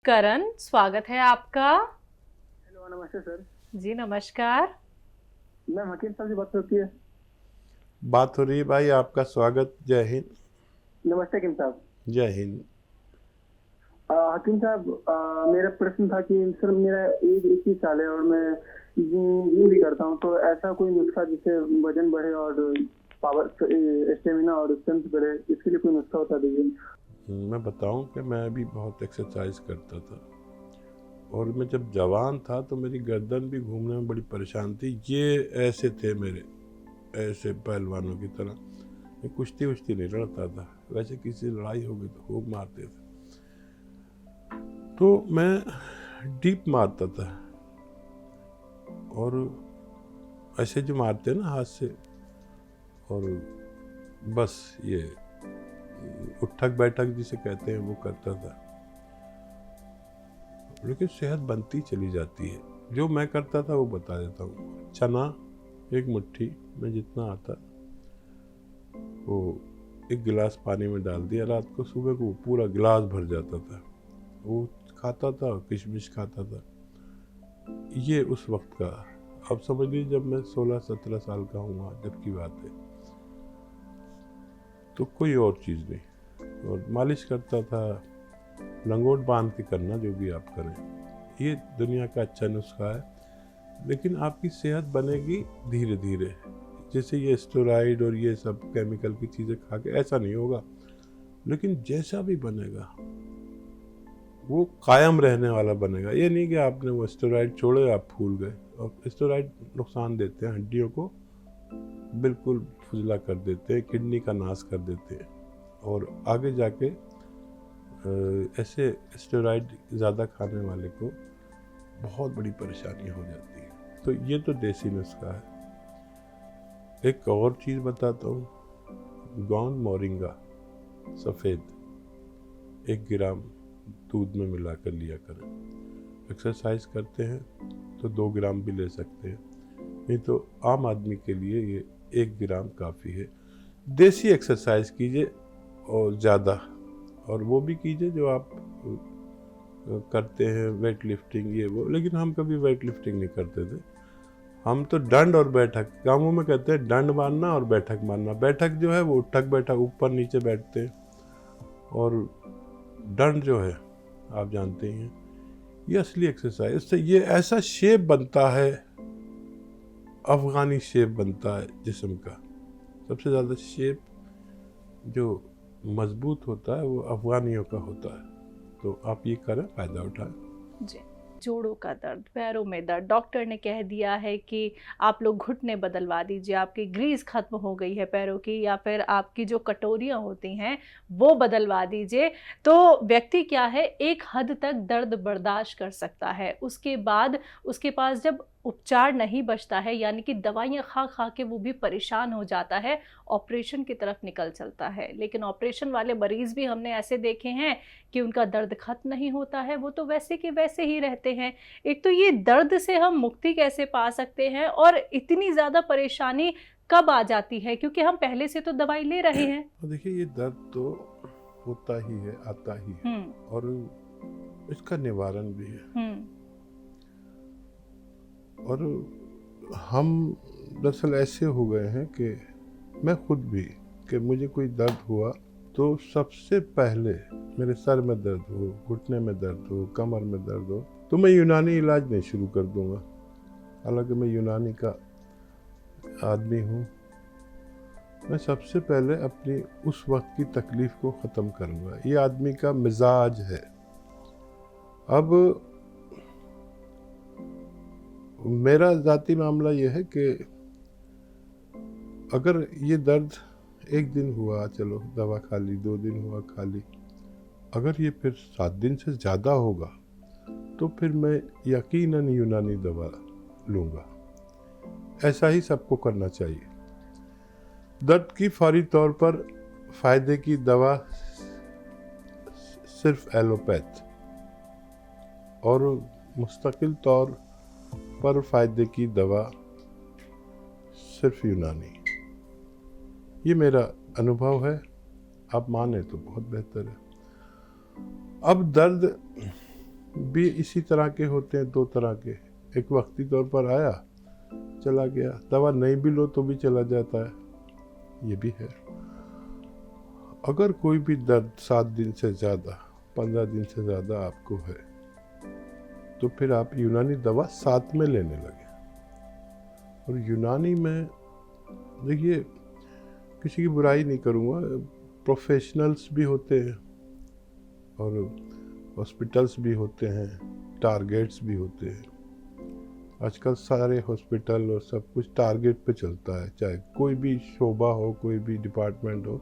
करण, स्वागत है आपका। हेलो, नमस्ते सर। जी नमस्कार। मैम, हकीम साहब से बात होती है? बात हो रही है भाई, आपका स्वागत। जय हिंद। नमस्ते हकीम साहब। जय हिंद। हकीम साहब, मेरा प्रश्न था कि सर, मेरा एज 21 साल है और मैं जिम भी करता हूँ, तो ऐसा कोई नुस्खा जिससे वजन बढ़े और पावर, स्टेमिना और स्ट्रेंथ बढ़े, इसके लिए कोई नुस्खा बता दीजिए। मैं बताऊं कि मैं भी बहुत एक्सरसाइज करता था और मैं जब जवान था तो मेरी गर्दन भी घूमने में बड़ी परेशान थी। ये ऐसे थे मेरे, ऐसे पहलवानों की तरह। मैं कुश्ती वुश्ती नहीं लड़ता था, वैसे किसी लड़ाई हो गई तो खूब मारते थे। तो मैं डीप मारता था और ऐसे जो मारते ना हाथ से, और बस ये उठक बैठक जिसे कहते हैं वो करता था। लेकिन सेहत बनती चली जाती है। जो मैं करता था वो बता देता हूँ। चना एक मुट्ठी में जितना आता वो एक गिलास पानी में डाल दिया रात को, सुबह को पूरा गिलास भर जाता था। वो खाता था और किशमिश खाता था। ये उस वक्त का, अब समझ लीजिए जब मैं 16-17 साल का हुआ जब की बात है। तो कोई और चीज़ नहीं। और मालिश करता था, लंगोट बांध के करना जो भी आप करें। ये दुनिया का अच्छा नुस्खा है, लेकिन आपकी सेहत बनेगी धीरे धीरे। जैसे ये स्टेरॉइड और ये सब केमिकल की चीज़ें खा के ऐसा नहीं होगा, लेकिन जैसा भी बनेगा वो कायम रहने वाला बनेगा। ये नहीं कि आपने वो स्टेरॉइड छोड़े आप फूल गए। और स्टेरॉइड नुकसान देते हैं, हड्डियों को बिल्कुल फुजला कर देते हैं, किडनी का नाश कर देते हैं, और आगे जाके ऐसे स्टेरॉइड ज़्यादा खाने वाले को बहुत बड़ी परेशानी हो जाती है। तो ये तो देसी नुस्खा है। एक और चीज़ बताता हूँ। गोंद मोरिंगा सफ़ेद 1 ग्राम दूध में मिला कर लिया करें। एक्सरसाइज करते हैं तो 2 ग्राम भी ले सकते हैं, नहीं तो आम आदमी के लिए ये 1 ग्राम काफ़ी है। देसी एक्सरसाइज कीजिए और ज़्यादा, और वो भी कीजिए जो आप करते हैं, वेट लिफ्टिंग ये वो। लेकिन हम कभी वेट लिफ्टिंग नहीं करते थे। हम तो दंड और बैठक, गाँवों में कहते हैं दंड मारना और बैठक मारना। बैठक जो है वो उठक बैठक, ऊपर नीचे बैठते हैं, और दंड जो है आप जानते ही हैं, ये असली एक्सरसाइज। इससे ये ऐसा शेप बनता है, अफगानी शेप बनता है जिस्म का। सबसे ज़्यादा शेप जो मजबूत होता है वो अफगानियों का होता है। तो आप ये करें, फ़ायदा उठाएं। जी, जोड़ों का दर्द, पैरों में दर्द, डॉक्टर ने कह दिया है कि आप लोग घुटने बदलवा दीजिए, आपकी ग्रीस खत्म हो गई है पैरों की, या फिर आपकी जो कटोरियाँ होती हैं वो बदलवा दीजिए। तो व्यक्ति क्या है, एक हद तक दर्द बर्दाश्त कर सकता है। उसके बाद उसके पास जब उपचार नहीं बचता है, यानी कि दवाइयाँ खा खा के वो भी परेशान हो जाता है, ऑपरेशन की तरफ निकल चलता है। लेकिन ऑपरेशन वाले मरीज भी हमने ऐसे देखे हैं कि उनका दर्द खत्म नहीं होता है, वो तो वैसे के वैसे ही रहते हैं। एक तो ये दर्द से हम मुक्ति कैसे पा सकते हैं, और इतनी ज़्यादा परेशानी कब आ जाती है, क्योंकि हम पहले से तो दवाई ले रहे हैं। तो देखिए, ये दर्द तो होता ही है, आता ही है, और इसका निवारण भी है। और हम दरअसल ऐसे हो गए हैं कि मैं खुद भी, कि मुझे कोई दर्द हुआ तो सबसे पहले मेरे सर में दर्द हो, घुटने में दर्द हो, कमर में दर्द हो, तो मैं यूनानी इलाज नहीं शुरू कर दूंगा। हालांकि मैं यूनानी का आदमी हूँ। मैं सबसे पहले अपनी उस वक्त की तकलीफ को ख़त्म करूँगा। ये आदमी का मिजाज है। अब मेरा ज़ाती मामला ये है कि अगर ये दर्द 1 दिन हुआ, चलो दवा खा ली, 2 दिन हुआ, खा ली, अगर ये फिर 7 दिन से ज़्यादा होगा तो फिर मैं यकीनन यूनानी दवा लूँगा। ऐसा ही सबको करना चाहिए। दर्द की फौरी तौर पर फ़ायदे की दवा सिर्फ एलोपैथ, और मुस्तकिल तौर पर फ़ायदे की दवा सिर्फ यूनानी। ये मेरा अनुभव है। आप माने तो बहुत बेहतर है। अब दर्द भी इसी तरह के होते हैं, दो तरह के। एक वक्ती तौर पर आया चला गया, दवा नहीं भी लो तो भी चला जाता है, ये भी है। अगर कोई भी दर्द 7 दिन से ज़्यादा, 15 दिन से ज़्यादा आपको है, तो फिर आप यूनानी दवा साथ में लेने लगे। और यूनानी में देखिए, किसी की बुराई नहीं करूँगा, प्रोफेशनल्स भी होते हैं और हॉस्पिटल्स भी होते हैं, टारगेट्स भी होते हैं। आजकल सारे हॉस्पिटल और सब कुछ टारगेट पे चलता है, चाहे कोई भी शोबा हो, कोई भी डिपार्टमेंट हो,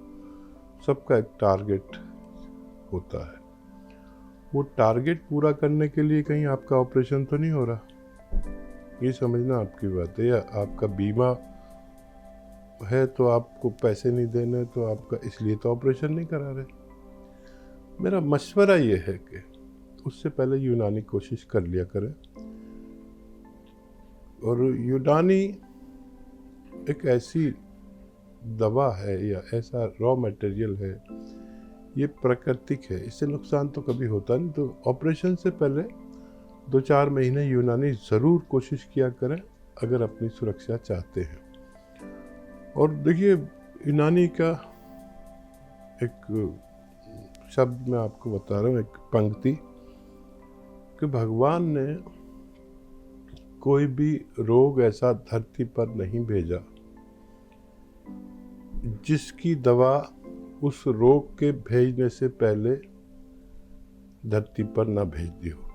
सबका एक टारगेट होता है। वो टारगेट पूरा करने के लिए कहीं आपका ऑपरेशन तो नहीं हो रहा, ये समझना आपकी बात है। या आपका बीमा है तो आपको पैसे नहीं देने, तो आपका इसलिए तो ऑपरेशन नहीं करा रहे। मेरा मशवरा ये है कि उससे पहले यूनानी कोशिश कर लिया करें। और यूनानी एक ऐसी दवा है या ऐसा रॉ मटेरियल है, ये प्राकृतिक है, इससे नुकसान तो कभी होता नहीं। तो ऑपरेशन से पहले 2-4 महीने यूनानी ज़रूर कोशिश किया करें अगर अपनी सुरक्षा चाहते हैं। और देखिए, यूनानी का एक शब्द मैं आपको बता रहा हूँ, एक पंक्ति, कि भगवान ने कोई भी रोग ऐसा धरती पर नहीं भेजा जिसकी दवा उस रोग के भेजने से पहले धरती पर ना भेज दी हो।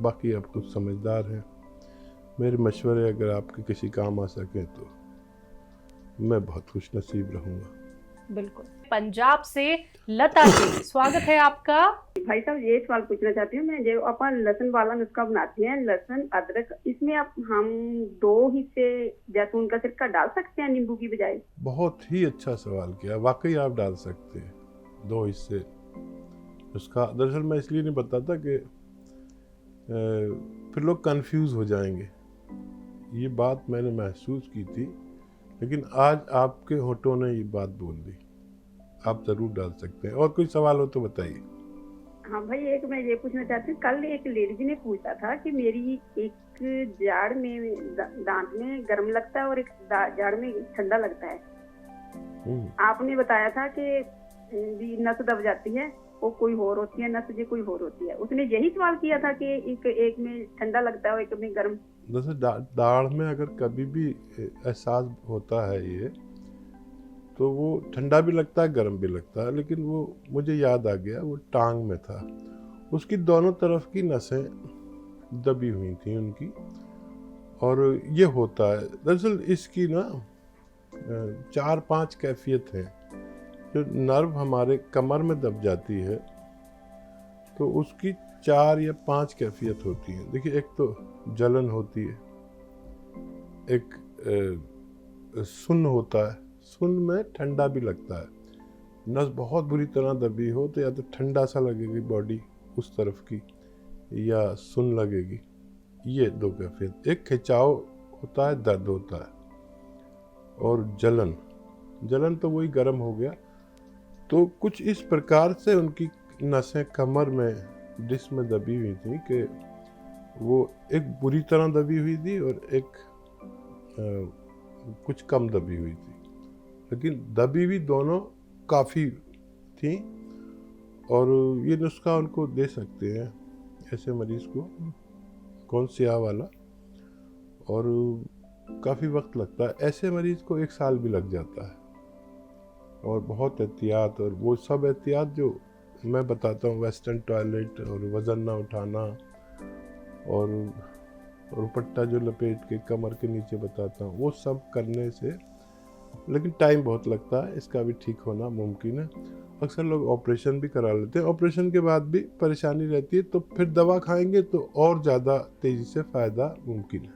बाकी आप कुछ समझदार हैं, मेरे मशवरे अगर आपके किसी काम आ सके तो मैं बहुत खुश नसीब रहूँगा। बिल्कुल। पंजाब से लता जी, स्वागत है आपका। भाई साहब, ये सवाल पूछना चाहती हूँ मैं, जो अपन लहसुन वाला नुस्खा बनाते हैं, लहसुन अदरक, इसमें आप हम 2 हिस्से जैतून का सिरका डाल सकते हैं नींबू की बजाय? बहुत ही अच्छा सवाल किया, वाकई आप डाल सकते हैं 2 हिस्से उसका। दरअसल मैं इसलिए नहीं बताता कि फिर लोग कंफ्यूज हो जाएंगे। ये बात मैंने महसूस की थी, लेकिन आज आपके होठों ने ये बात बोल दी। आप ज़रूर डाल सकते हैं। और कोई सवाल हो तो बताइए। हाँ भाई, एक मैं ये पूछना चाहती हूँ, कल एक लेडीज ने पूछा था कि मेरी एक जाड़ में दांत में गर्म लगता है और एक जाड़ में ठंडा लगता है। आपने बताया था कि नस दब जाती है, वो कोई और होती है, नस जो कोई और होती है। उसने यही सवाल किया था कि एक में ठंडा लगता है और एक में गर्म। जैसे दाढ़ में अगर कभी भी एहसास होता है ये, तो वो ठंडा भी लगता है, गर्म भी लगता है। लेकिन वो मुझे याद आ गया, वो टांग में था, उसकी दोनों तरफ की नसें दबी हुई थी उनकी, और ये होता है। दरअसल इसकी ना 4-5 कैफियत है। जो नर्व हमारे कमर में दब जाती है तो उसकी 4 या 5 कैफियत होती है। देखिए, एक तो जलन होती है, एक सुन्न होता है, सुन में ठंडा भी लगता है। नस बहुत बुरी तरह दबी हो तो या तो ठंडा सा लगेगी बॉडी उस तरफ की, या सुन लगेगी। ये 2 कैफियत। एक खिंचाव होता है, दर्द होता है, और जलन तो वही गर्म हो गया। तो कुछ इस प्रकार से उनकी नसें कमर में डिस्क में दबी हुई थी कि वो एक बुरी तरह दबी हुई थी और एक कुछ कम दबी हुई थी, लेकिन दबी हुई दोनों काफ़ी थी। और ये नुस्खा उनको दे सकते हैं ऐसे मरीज़ को, कौन स्याह वाला, और काफ़ी वक्त लगता है। ऐसे मरीज़ को 1 साल भी लग जाता है। और बहुत एहतियात, और वो सब एहतियात जो मैं बताता हूँ, वेस्टर्न टॉयलेट और वज़न ना उठाना और दुपट्टा जो लपेट के कमर के नीचे बताता हूँ, वो सब करने से, लेकिन टाइम बहुत लगता है, इसका भी ठीक होना मुमकिन है। अक्सर लोग ऑपरेशन भी करा लेते हैं, ऑपरेशन के बाद भी परेशानी रहती है, तो फिर दवा खाएंगे तो और ज़्यादा तेज़ी से फ़ायदा मुमकिन है।